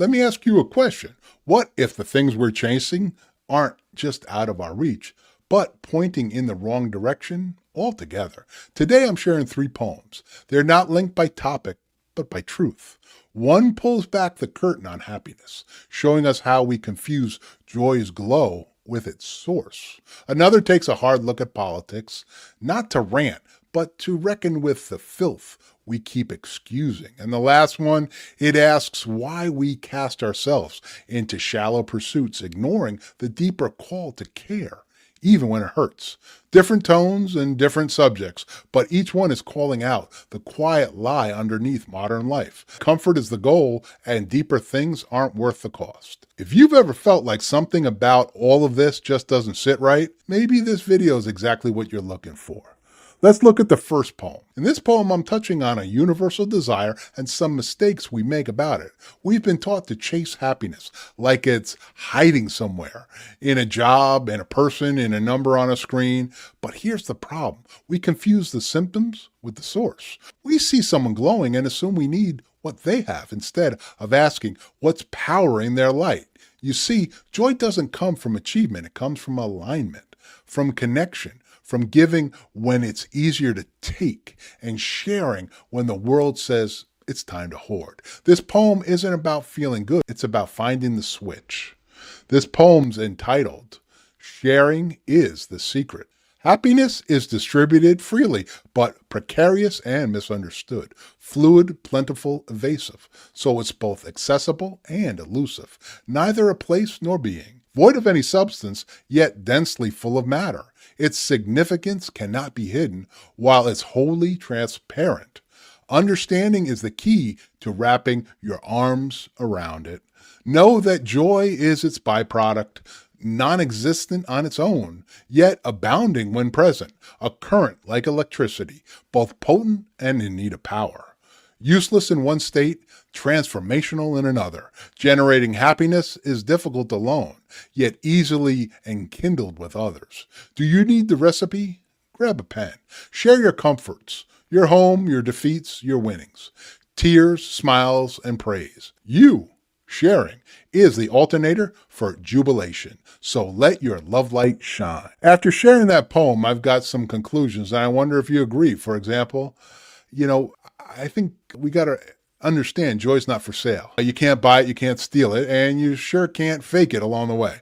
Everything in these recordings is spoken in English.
Let me ask you a question. What if the things we're chasing aren't just out of our reach, but pointing in the wrong direction altogether? Today I'm sharing 3 poems. They're not linked by topic, but by truth. One pulls back the curtain on happiness, showing us how we confuse joy's glow with its source. Another takes a hard look at politics, not to rant, but to reckon with the filth we keep excusing. And the last one, it asks why we cast ourselves into shallow pursuits, ignoring the deeper call to care, even when it hurts. Different tones and different subjects, but each one is calling out the quiet lie underneath modern life. Comfort is the goal, and deeper things aren't worth the cost. If you've ever felt like something about all of this just doesn't sit right, maybe this video is exactly what you're looking for. Let's look at the first poem. In this poem, I'm touching on a universal desire and some mistakes we make about it. We've been taught to chase happiness like it's hiding somewhere, in a job, in a person, in a number on a screen. But here's the problem. We confuse the symptoms with the source. We see someone glowing and assume we need what they have instead of asking what's powering their light. You see, joy doesn't come from achievement. It comes from alignment, from connection, from giving when it's easier to take, and sharing when the world says it's time to hoard. This poem isn't about feeling good. It's about finding the switch. This poem's entitled, Sharing is the Secret. Happiness is distributed freely, but precarious and misunderstood. Fluid, plentiful, evasive. So it's both accessible and elusive. Neither a place nor being. Void of any substance, yet densely full of matter. Its significance cannot be hidden, while it's wholly transparent. Understanding is the key to wrapping your arms around it. Know that joy is its byproduct, non-existent on its own, yet abounding when present, a current like electricity, both potent and in need of power. Useless in one state, transformational in another. Generating happiness is difficult alone, yet easily enkindled with others. Do you need the recipe? Grab a pen. Share your comforts, your home, your defeats, your winnings. Tears, smiles, and praise. You, sharing, is the alternator for jubilation. So let your love light shine. After sharing that poem, I've got some conclusions, and I wonder if you agree. For example, I think we got to understand joy's not for sale. You can't buy it, you can't steal it, and you sure can't fake it along the way.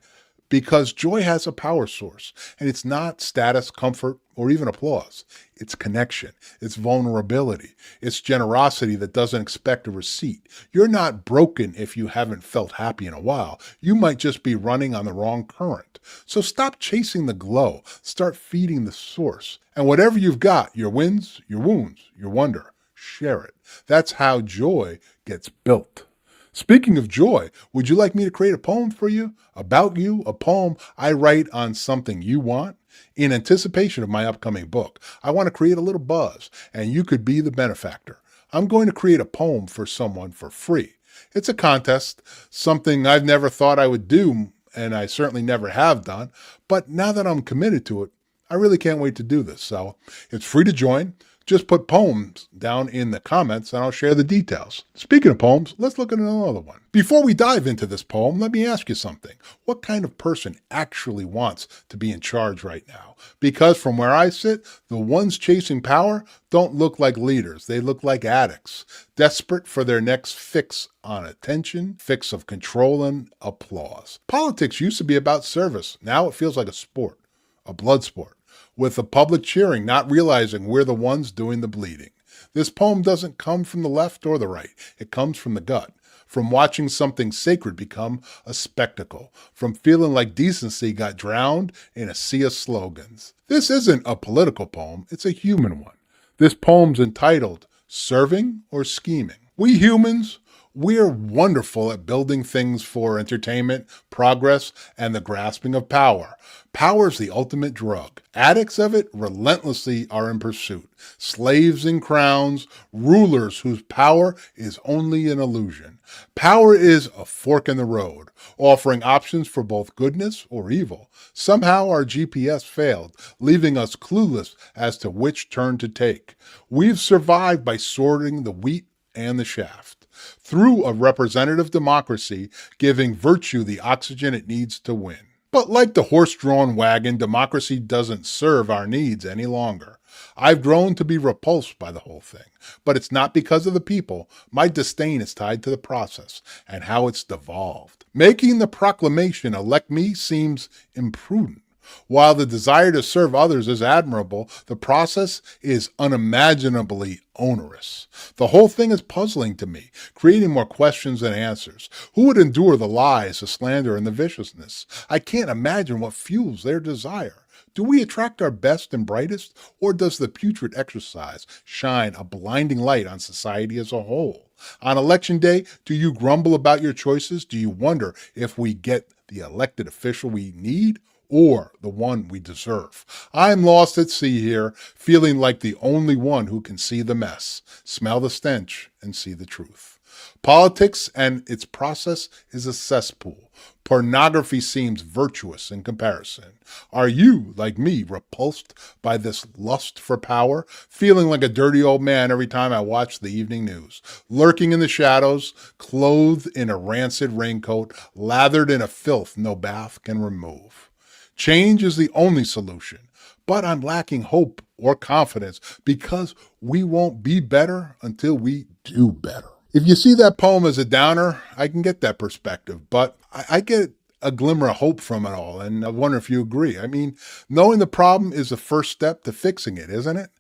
Because joy has a power source, and it's not status, comfort, or even applause. It's connection, it's vulnerability, it's generosity that doesn't expect a receipt. You're not broken if you haven't felt happy in a while. You might just be running on the wrong current. So stop chasing the glow, start feeding the source. And whatever you've got, your wins, your wounds, your wonder, share it. That's how joy gets built. Speaking of joy, would you like me to create a poem for you? About you? A poem I write on something you want? In anticipation of my upcoming book, I want to create a little buzz, and you could be the benefactor. I'm going to create a poem for someone for free. It's a contest, something I've never thought I would do, and I certainly never have done, but now that I'm committed to it, I really can't wait to do this. So it's free to join. Just put poems down in the comments and I'll share the details. Speaking of poems, let's look at another one. Before we dive into this poem, let me ask you something. What kind of person actually wants to be in charge right now? Because from where I sit, the ones chasing power don't look like leaders. They look like addicts, desperate for their next fix on attention, fix of control and applause. Politics used to be about service. Now it feels like a sport, a blood sport, with the public cheering, not realizing we're the ones doing the bleeding. This poem doesn't come from the left or the right. It comes from the gut, from watching something sacred become a spectacle, from feeling like decency got drowned in a sea of slogans. This isn't a political poem, it's a human one. This poem's entitled, Serving or Scheming. We humans, we're wonderful at building things for entertainment, progress, and the grasping of power. Power's the ultimate drug. Addicts of it relentlessly are in pursuit. Slaves in crowns, rulers whose power is only an illusion. Power is a fork in the road, offering options for both goodness or evil. Somehow our GPS failed, leaving us clueless as to which turn to take. We've survived by sorting the wheat and the shaft. through a representative democracy, giving virtue the oxygen it needs to win. But like the horse-drawn wagon, democracy doesn't serve our needs any longer. I've grown to be repulsed by the whole thing, but it's not because of the people. My disdain is tied to the process and how it's devolved. Making the proclamation elect me seems imprudent. While the desire to serve others is admirable, the process is unimaginably onerous. The whole thing is puzzling to me, creating more questions than answers. Who would endure the lies, the slander, and the viciousness? I can't imagine what fuels their desire. Do we attract our best and brightest, or does the putrid exercise shine a blinding light on society as a whole? On election day, do you grumble about your choices? Do you wonder if we get the elected official we need, or the one we deserve? I'm lost at sea here, feeling like the only one who can see the mess, smell the stench, and see the truth. Politics and its process is a cesspool. Pornography seems virtuous in comparison. Are you, like me, repulsed by this lust for power, feeling like a dirty old man every time I watch the evening news, lurking in the shadows, clothed in a rancid raincoat, lathered in a filth no bath can remove? Change is the only solution, but I'm lacking hope or confidence because we won't be better until we do better. If you see that poem as a downer, I can get that perspective, but I get a glimmer of hope from it all, and I wonder if you agree. I mean, knowing the problem is the first step to fixing it, isn't it?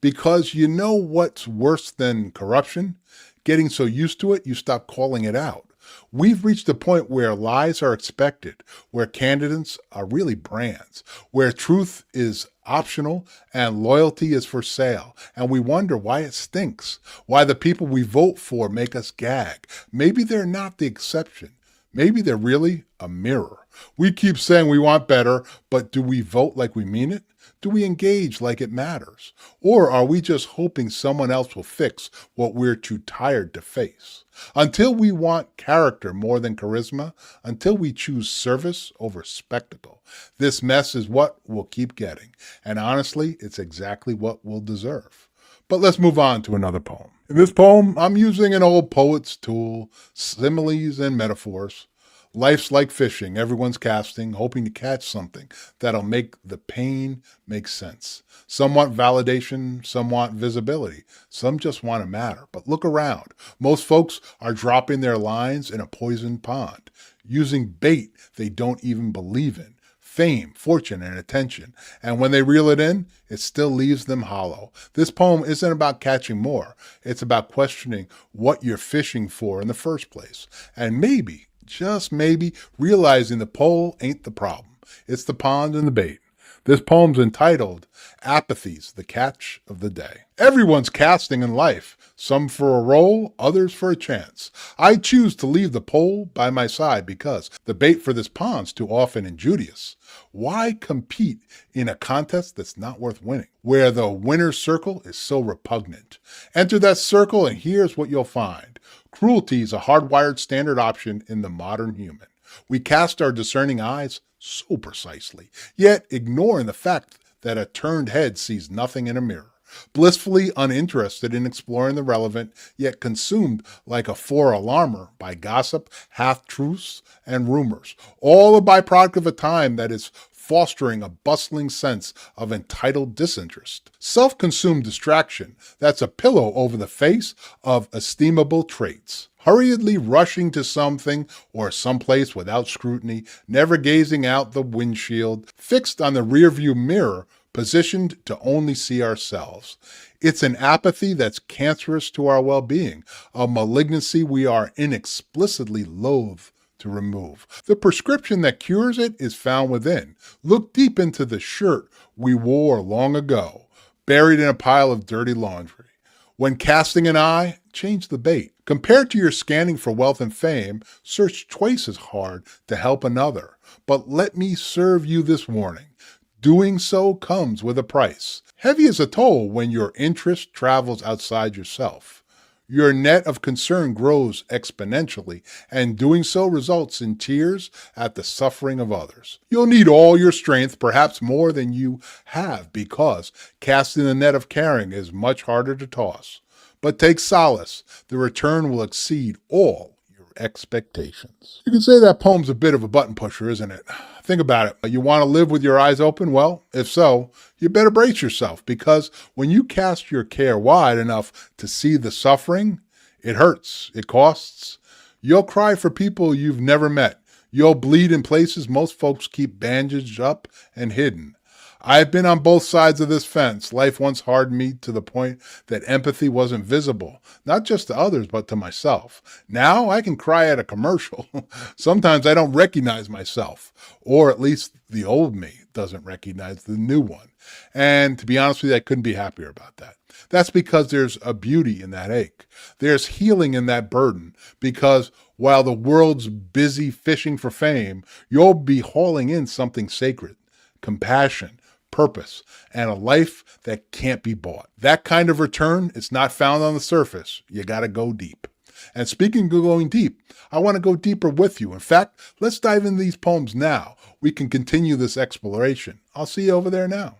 Because you know what's worse than corruption? Getting so used to it, you stop calling it out. We've reached a point where lies are expected, where candidates are really brands, where truth is optional and loyalty is for sale. And we wonder why it stinks, why the people we vote for make us gag. Maybe they're not the exception. Maybe they're really a mirror. We keep saying we want better, but do we vote like we mean it? Do we engage like it matters? Or are we just hoping someone else will fix what we're too tired to face? Until we want character more than charisma, until we choose service over spectacle, this mess is what we'll keep getting. And honestly, it's exactly what we'll deserve. But let's move on to another poem. In this poem, I'm using an old poet's tool, similes and metaphors. Life's like fishing. Everyone's casting, hoping to catch something that'll make the pain make sense. Some want validation, some want visibility, some just want to matter. But look around. Most folks are dropping their lines in a poisoned pond, using bait they don't even believe in. Fame, fortune, and attention. And when they reel it in, it still leaves them hollow. This poem isn't about catching more. It's about questioning what you're fishing for in the first place. And maybe, just maybe, realizing the pole ain't the problem. It's the pond and the bait. This poem's entitled, Apathy's the Catch of the Day. Everyone's casting in life, some for a role, others for a chance. I choose to leave the pole by my side because the bait for this pond's too often injurious. Why compete in a contest that's not worth winning, where the winner's circle is so repugnant? Enter that circle and here's what you'll find. Cruelty is a hardwired standard option in the modern human. We cast our discerning eyes so precisely, yet ignoring the fact that a turned head sees nothing in a mirror. Blissfully uninterested in exploring the relevant, yet consumed like a four-alarmer by gossip, half-truths, and rumors, all a byproduct of a time that is fostering a bustling sense of entitled disinterest. Self-consumed distraction, that's a pillow over the face of esteemable traits. Hurriedly rushing to something or someplace without scrutiny, never gazing out the windshield, fixed on the rearview mirror, positioned to only see ourselves. It's an apathy that's cancerous to our well-being, a malignancy we are inexplicitly loath to remove. The prescription that cures it is found within. Look deep into the shirt we wore long ago, buried in a pile of dirty laundry. When casting an eye, change the bait. Compared to your scanning for wealth and fame, search twice as hard to help another. But let me serve you this warning. Doing so comes with a price. Heavy as a toll when your interest travels outside yourself. Your net of concern grows exponentially, and doing so results in tears at the suffering of others. You'll need all your strength, perhaps more than you have, because casting the net of caring is much harder to toss. but take solace. The return will exceed all your expectations. You can say that poem's a bit of a button pusher, isn't it? Think about it. You want to live with your eyes open? Well, if so, you better brace yourself, because when you cast your care wide enough to see the suffering, it hurts, it costs. You'll cry for people you've never met. You'll bleed in places most folks keep bandaged up and hidden. I've been on both sides of this fence. Life once hardened me to the point that empathy wasn't visible, not just to others, but to myself. Now I can cry at a commercial. Sometimes I don't recognize myself, or at least the old me doesn't recognize the new one. And to be honest with you, I couldn't be happier about that. That's because there's a beauty in that ache. There's healing in that burden, because while the world's busy fishing for fame, you'll be hauling in something sacred, compassion, purpose, and a life that can't be bought. That kind of return is not found on the surface. You got to go deep. And speaking of going deep, I want to go deeper with you. In fact, let's dive into these poems now. We can continue this exploration. I'll see you over there now.